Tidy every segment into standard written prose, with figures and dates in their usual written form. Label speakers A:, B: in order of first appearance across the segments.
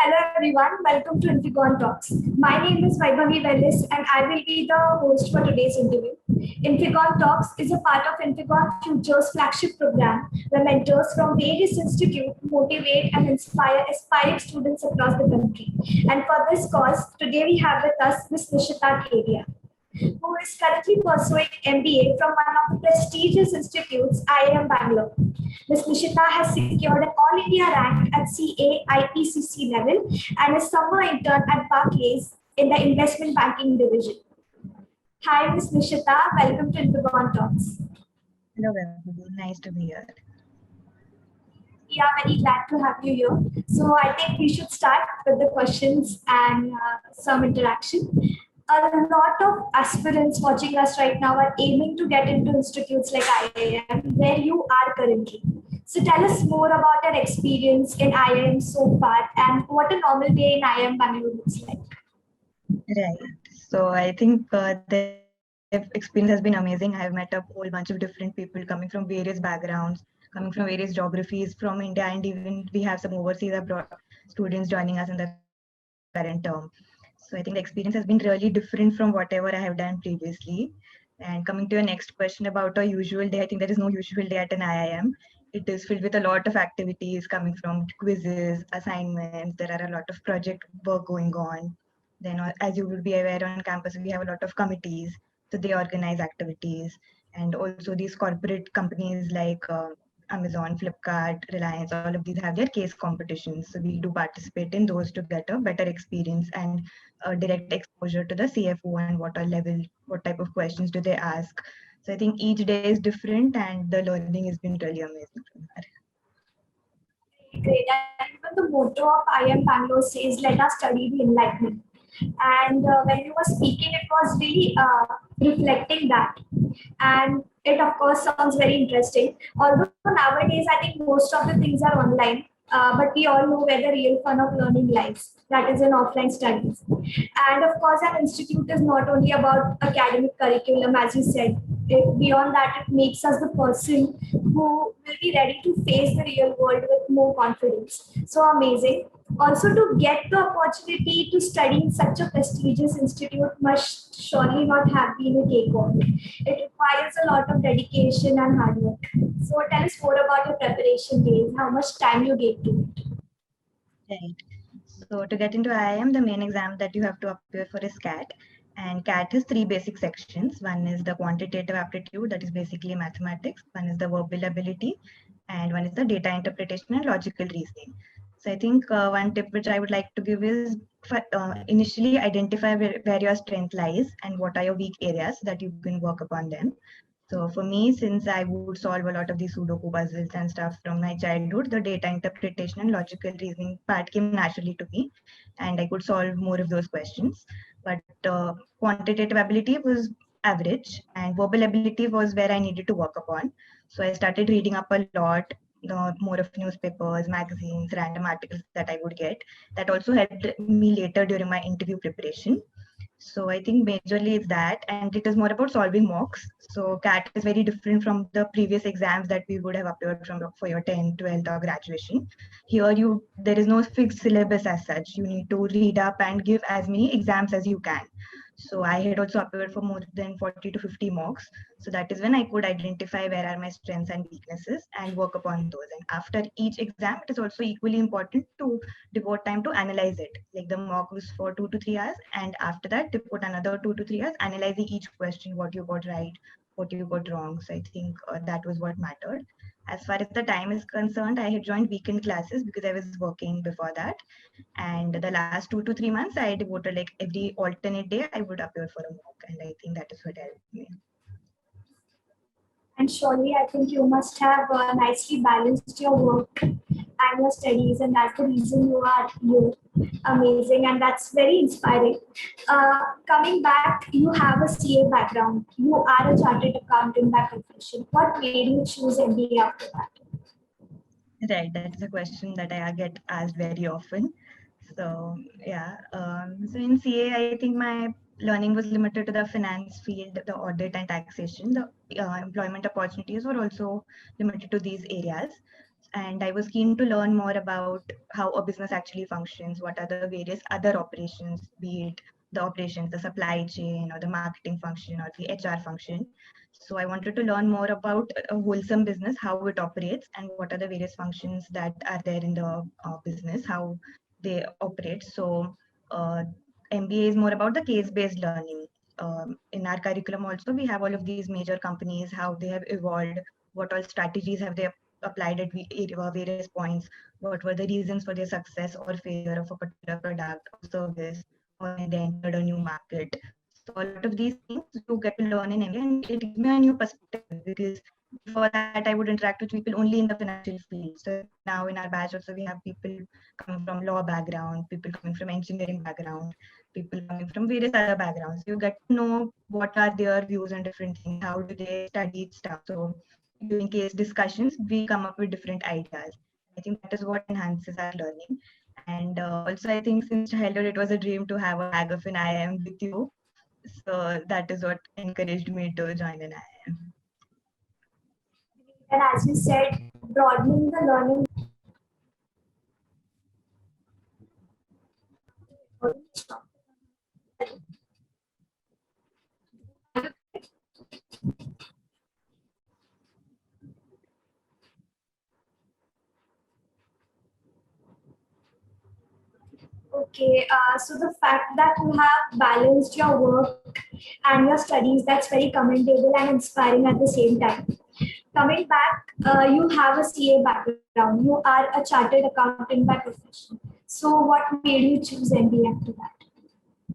A: Hello everyone, welcome to Infigon Talks. My name is Vaibhavi Vellis and I will be the host for today's interview. Infigon Talks is a part of Infigon Futures flagship program where mentors from various institutes motivate and inspire aspiring students across the country. And for this cause, today we have with us Ms. Nishita Kedia, who is currently pursuing MBA from one of the prestigious institutes, IIM Bangalore. Ms. Nishita has secured an All India rank at CA IPCC level and is summer intern at Barclays in the investment banking division. Hi, Ms. Nishita. Welcome to Infigon Talks.
B: Hello, everyone. Nice to be here.
A: Yeah, very glad to have you here. So I think we should start with the questions and some interaction. A lot of aspirants watching us right now are aiming to get into institutes like IIM, where you are currently. So tell us more about your experience in IIM so far and what a normal day in IIM Bangalore looks like.
B: Right. So I think the experience has been amazing. I've met a whole bunch of different people coming from various backgrounds, coming from various geographies from India, and even we have some overseas abroad students joining us in the current term. So I think the experience has been really different from whatever I have done previously. And coming to your next question about a usual day, I think there is no usual day at an IIM. It is filled with a lot of activities coming from quizzes, assignments. There are a lot of project work going on. Then, as you will be aware, on campus we have a lot of committees, so they organize activities, and also these corporate companies like Amazon, Flipkart, Reliance, all of these have their case competitions. So we do participate in those to get a better experience and direct exposure to the CFO and what type of questions do they ask. So I think each day is different, and the learning has been really amazing from
A: Great. And even the motto of IIM Bangalore says, let us study the enlightenment. And when you were speaking, it was really reflecting that. And it, of course, sounds very interesting. Although nowadays, I think most of the things are online, but we all know where the real fun of learning lies. That is in offline studies. And of course, an institute is not only about academic curriculum, as you said. Beyond that, it makes us the person who will be ready to face the real world with more confidence. So amazing. Also, to get the opportunity to study in such a prestigious institute must surely not have been a cakewalk. It requires a lot of dedication and hard work. So tell us more about your preparation days, how much time you gave to it.
B: Right. So to get into IIM, the main exam that you have to appear for is CAT. And CAT has three basic sections. One is the quantitative aptitude, that is basically mathematics. One is the verbal ability, and one is the data interpretation and logical reasoning. So I think one tip which I would like to give is initially identify where your strength lies and what are your weak areas so that you can work upon them. So for me, since I would solve a lot of these Sudoku puzzles and stuff from my childhood, the data interpretation and logical reasoning part came naturally to me, and I could solve more of those questions. But quantitative ability was average, and verbal ability was where I needed to work upon. So I started reading up a lot, more of newspapers, magazines, random articles that I would get. That also helped me later during my interview preparation. So I think majorly it's that, and it is more about solving mocks. So CAT is very different from the previous exams that we would have appeared from for your 10th, 12th or graduation. Here there is no fixed syllabus as such. You need to read up and give as many exams as you can. So I had also appeared for more than 40 to 50 mocks. So that is when I could identify where are my strengths and weaknesses and work upon those. And after each exam, it is also equally important to devote time to analyze it. Like the mock was for 2 to 3 hours, and after that, devote another 2 to 3 hours analyzing each question, what you got right, what you got wrong. So I think that was what mattered. As far as the time is concerned, I had joined weekend classes because I was working before that. And the last 2 to 3 months, I devoted like every alternate day, I would appear for a mock. And I think that is what helped me.
A: And surely, I think you must have nicely balanced your work and your studies, and that's the reason you are here. Amazing, and that's very inspiring. Coming back, you have a CA background. You are a chartered accountant by profession. What made you choose MBA after that?
B: Right, that is a question that I get asked very often. So yeah, so in CA, I think my learning was limited to the finance field, the audit and taxation. The employment opportunities were also limited to these areas. and I was keen to learn more about how a business actually functions, what are the various other operations, be it the operations, the supply chain, or the marketing function, or the HR function. So I wanted to learn more about a wholesome business, how it operates, and what are the various functions that are there in the business, how they operate. So MBA is more about the case-based learning. In our curriculum also, we have all of these major companies, how they have evolved, what all strategies have they applied at various points, what were the reasons for their success or failure of a particular product or service, or when they entered a new market. So a lot of these things you get to learn in MBA, and it gives me a new perspective, because before that I would interact with people only in the financial field. So now in our batch also we have people coming from law background, people coming from engineering background, people coming from various other backgrounds. You get to know what are their views on different things, how do they study stuff. So during case discussions, we come up with different ideas. I think that is what enhances our learning. And also, I think since childhood, it was a dream to have a bag of an IIM with you. So that is what encouraged me to join an IIM.
A: And as you said, broadening the learning. Okay, so the fact that you have balanced your work and your studies, that's very commendable and inspiring at the same time. Coming back, you have a CA background. You are a chartered accountant by profession. So, what made you choose MBA after that?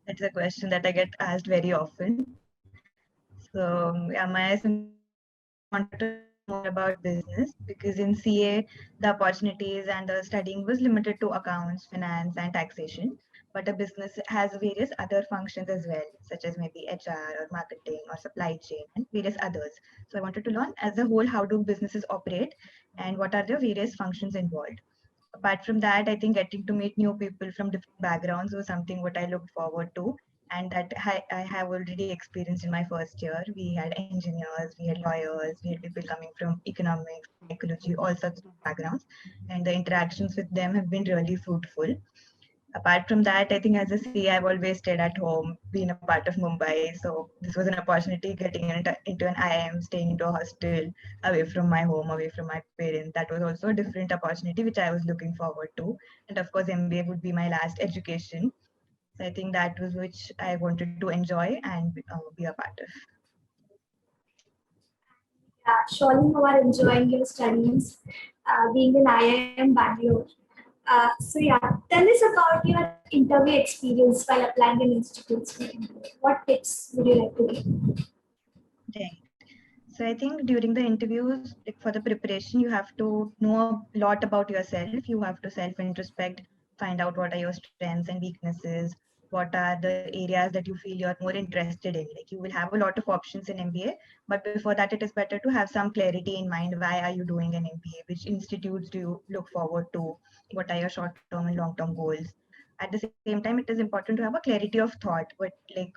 B: That's a question that I get asked very often. So, yeah, my wanted to know more about business, because in CA, the opportunities and the studying was limited to accounts, finance, and taxation. But a business has various other functions as well, such as maybe HR or marketing or supply chain and various others. So I wanted to learn as a whole, how do businesses operate and what are the various functions involved. Apart from that, I think getting to meet new people from different backgrounds was something what I looked forward to, and that I have already experienced in my first year. We had engineers, we had lawyers, we had people coming from economics, psychology, all sorts of backgrounds, and the interactions with them have been really fruitful. Apart from that, I think as a C, I've always stayed at home, been a part of Mumbai. So this was an opportunity getting into an IIM, staying into a hostel, away from my home, away from my parents. That was also a different opportunity, which I was looking forward to. And of course, MBA would be my last education. So I think that was which I wanted to enjoy and be a part of.
A: Yeah, surely you are enjoying your studies, being in IIM Bangalore. So yeah, tell us about your interview experience while applying in institutes. What tips would you like to give?
B: Right. So I think during the interviews, like for the preparation, you have to know a lot about yourself. You have to self-introspect, find out what are your strengths and weaknesses, what are the areas that you feel you're more interested in. Like you will have a lot of options in MBA, but before that, it is better to have some clarity in mind. Why are you doing an MBA? Which institutes do you look forward to? What are your short-term and long-term goals? At the same time, it is important to have a clarity of thought. But like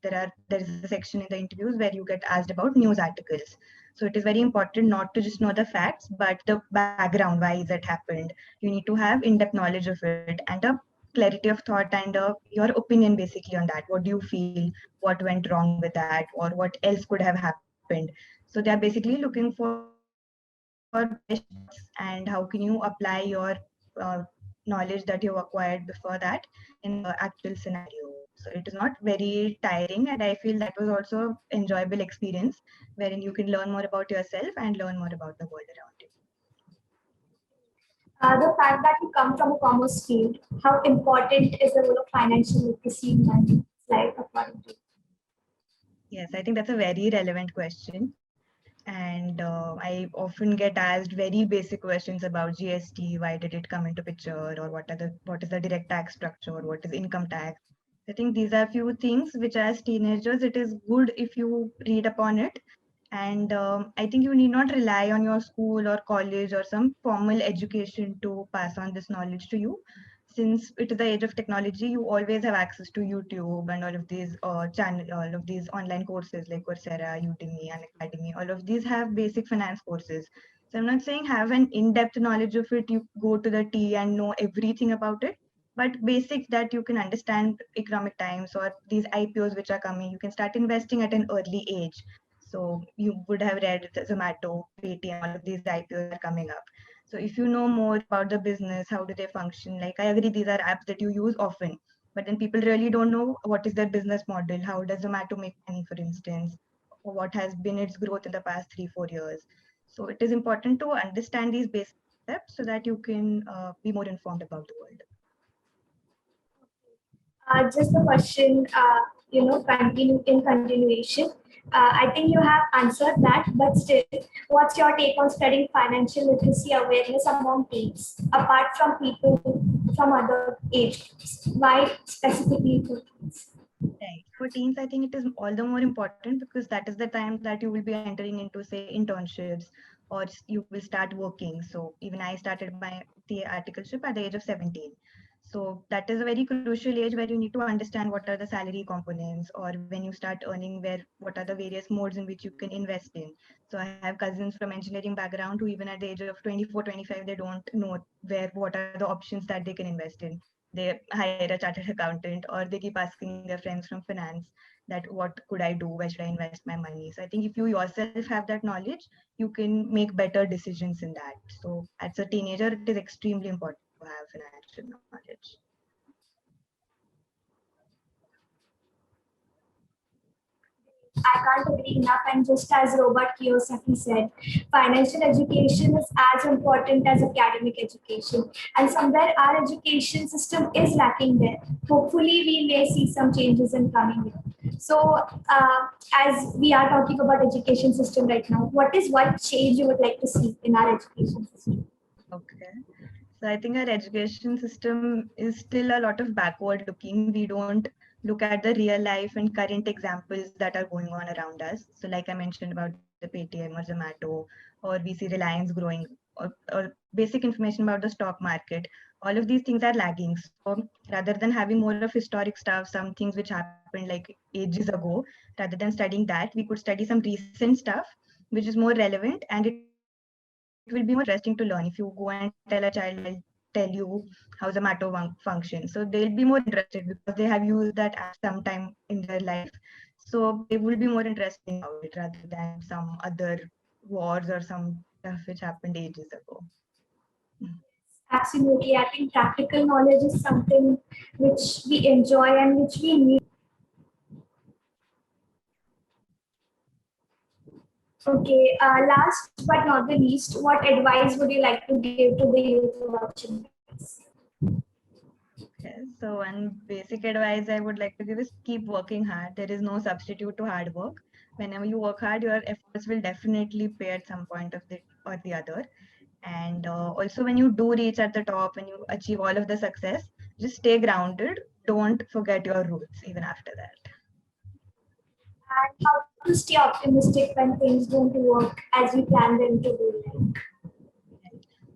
B: there is a section in the interviews where you get asked about news articles. So it is very important not to just know the facts, but the background, why is it happened. You need to have in-depth knowledge of it and a clarity of thought and your opinion basically on that. What do you feel, what went wrong with that, or what else could have happened. So they are basically looking for best thoughts and how can you apply your uh, knowledge that you've acquired before that in the actual scenario. So it is not very tiring, and I feel that was also enjoyable experience wherein you can learn more about yourself and learn more about the world around you.
A: The fact that you come from a commerce field, how important is the role of financial literacy in one's life according to you?
B: Yes, I think that's a very relevant question. And I often get asked very basic questions about GST. Why did it come into picture, or what is the direct tax structure, or what is income tax? I think these are few things which, as teenagers, it is good if you read upon it. And I think you need not rely on your school or college or some formal education to pass on this knowledge to you. Since it is the age of technology, you always have access to YouTube and all of these all of these online courses like Coursera, Udemy, and Academy. All of these have basic finance courses. So I'm not saying have an in-depth knowledge of it, you go to the T and know everything about it, but basics that you can understand economic times or these IPOs which are coming, you can start investing at an early age. So you would have read the Zomato, Paytm, all of these IPOs are coming up. So if you know more about the business, how do they function? Like I agree, these are apps that you use often, but then people really don't know what is their business model. How does Zomato make money, for instance? Or what has been its growth in the past 3-4 years? So it is important to understand these basic steps so that you can be more informed about the world.
A: Just the question, continuation. I think you have answered that, but still, what's your take on studying financial literacy awareness among teens, apart from people from other age groups? Why specifically for teens?
B: Right. For teens, I think it is all the more important because that is the time that you will be entering into, say, internships or you will start working. So even I started my articleship at the age of 17. So that is a very crucial age where you need to understand what are the salary components, or when you start earning, what are the various modes in which you can invest in. So I have cousins from engineering background who even at the age of 24, 25, they don't know what are the options that they can invest in. They hire a chartered accountant, or they keep asking their friends from finance that what could I do, where should I invest my money. So I think if you yourself have that knowledge, you can make better decisions in that. So as a teenager, it is extremely important to have financial knowledge.
A: I can't agree enough. And just as Robert Kiyosaki said, financial education is as important as academic education. And somewhere our education system is lacking there. Hopefully, we may see some changes in coming year. So, as we are talking about education system right now, what is one change you would like to see in our education system?
B: Okay. So I think our education system is still a lot of backward looking. We don't look at the real life and current examples that are going on around us. So like I mentioned about the Paytm or Zomato, or we see Reliance growing, or basic information about the stock market. All of these things are lagging. So rather than having more of historic stuff, some things which happened like ages ago, rather than studying that, we could study some recent stuff, which is more relevant, and it will be more interesting to learn. If you go and tell a child, I'll tell you how Zomato functions. So they'll be more interested because they have used that app sometime in their life. So they will be more interested about it rather than some other wars or some stuff which happened ages ago.
A: Absolutely. I think practical knowledge is something which we enjoy and which we need. Okay, last but not the least, what advice would you like to give to the youth watching this?
B: Okay, so one basic advice I would like to give is keep working hard. There is no substitute to hard work. Whenever you work hard, your efforts will definitely pay at some point of the or the other. And also, when you do reach at the top and you achieve all of the success, just stay grounded. Don't forget your roots even after that.
A: And how to stay optimistic when things don't work as we plan them to do.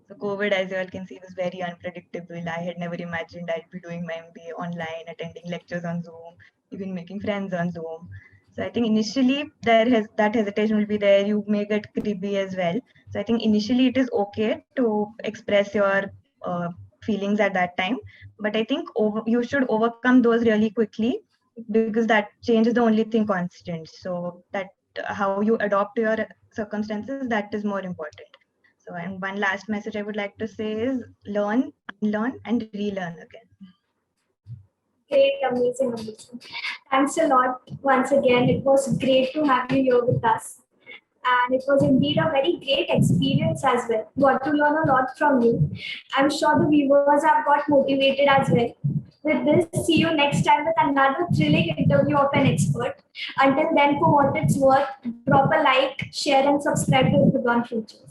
B: So COVID, as you all can see, was very unpredictable. I had never imagined I'd be doing my MBA online, attending lectures on Zoom, even making friends on Zoom. So I think initially that hesitation will be there. You may get creepy as well. So I think initially it is okay to express your feelings at that time, but I think you should overcome those really quickly because that change is the only thing constant. So that how you adopt to your circumstances, that is more important. So, and one last message I would like to say is learn, unlearn, and relearn again.
A: Great, amazing, amazing. Thanks a lot once again. It was great to have you here with us. And it was indeed a very great experience as well. Got to learn a lot from you. I'm sure the viewers have got motivated as well. With this, see you next time with another thrilling interview of an expert. Until then, for what it's worth, drop a like, share, and subscribe to Hexagon Futures.